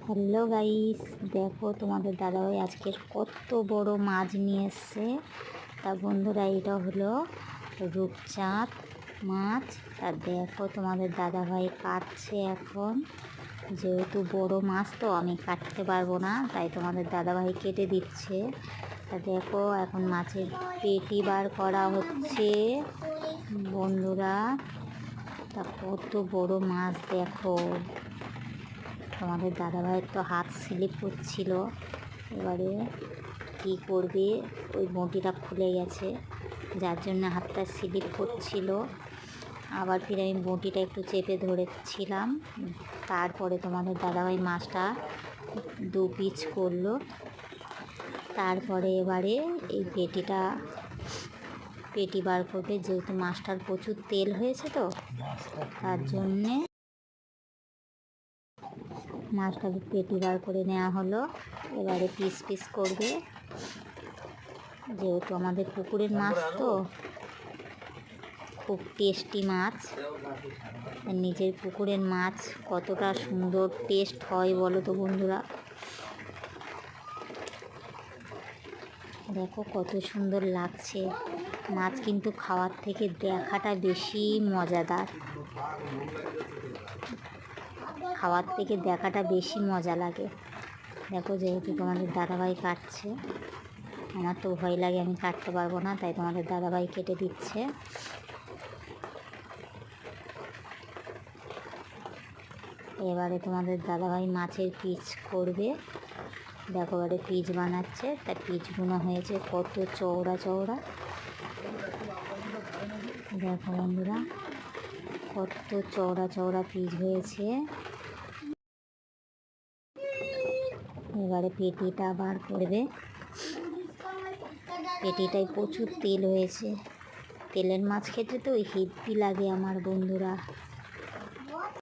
Hello guys, দেখো তোমাদের দাদাভাই আজকে কত বড় মাছ নিয়ে এসছে। তা বন্ধুরা, এটা হলো রূপচাঁদ মাছ। তা দেখো তোমাদের দাদাভাই কাটছে এখন। যেহেতু বড় মাছ তো আমি কাটতে পারবো না, তাই তোমাদের দাদাভাই কেটে দিচ্ছে। তা দেখো এখন মাছের পেটি বার করা হচ্ছে বন্ধুরা। তা কত বড় মাছ দেখো। তোমাদের দাদাভাইয়ের তো হাত স্লিপ করছিল, এবারে কি করবে, ওই বঁটিটা খুলে গেছে যার জন্য হাতটা স্লিপ করছিল। আবার ফিরে আমি বঁটিটা একটু চেপে ধরেছিলাম, তারপরে তোমাদের দাদাভাই মাছটা 2 পিস করলো। তারপরে এবারে এই পেটি বার করবে, যেহেতু মাছটার প্রচুর তেল হয়েছে তো তার জন্যে মাছটাকে পেটি বার করে নেওয়া হলো। এবারে পিস পিস করবে, যেহেতু আমাদের পুকুরের মাছ তো খুব টেস্টি মাছ। নিজের পুকুরের মাছ কতটা সুন্দর টেস্ট হয় বলো তো বন্ধুরা। দেখো কত সুন্দর লাগছে। মাছ কিন্তু খাওয়ার থেকে দেখাটা বেশি মজাদার, খাওয়ার থেকে দেখাটা বেশি মজা লাগে। দেখো, যেহেতু তোমাদের দাদাভাই কাটছে, আমার তো ভয় লাগে আমি কাটতে পারবো না, তাই তোমাদের দাদাভাই কেটে দিচ্ছে। এবারে তোমাদের দাদাভাই মাছের পিস করবে। দেখো এবারে পিস বানাচ্ছে, তা পিসগুলো হয়েছে কত চওড়া চওড়া। দেখো বন্ধুরা, কত চওড়া চওড়া পিস হয়েছে। এবারে পেটিটা বার করবে। পেটিটায় প্রচুর তেল হয়েছে। তেলের মাছ খেতে তো হেব্বি লাগে আমার বন্ধুরা।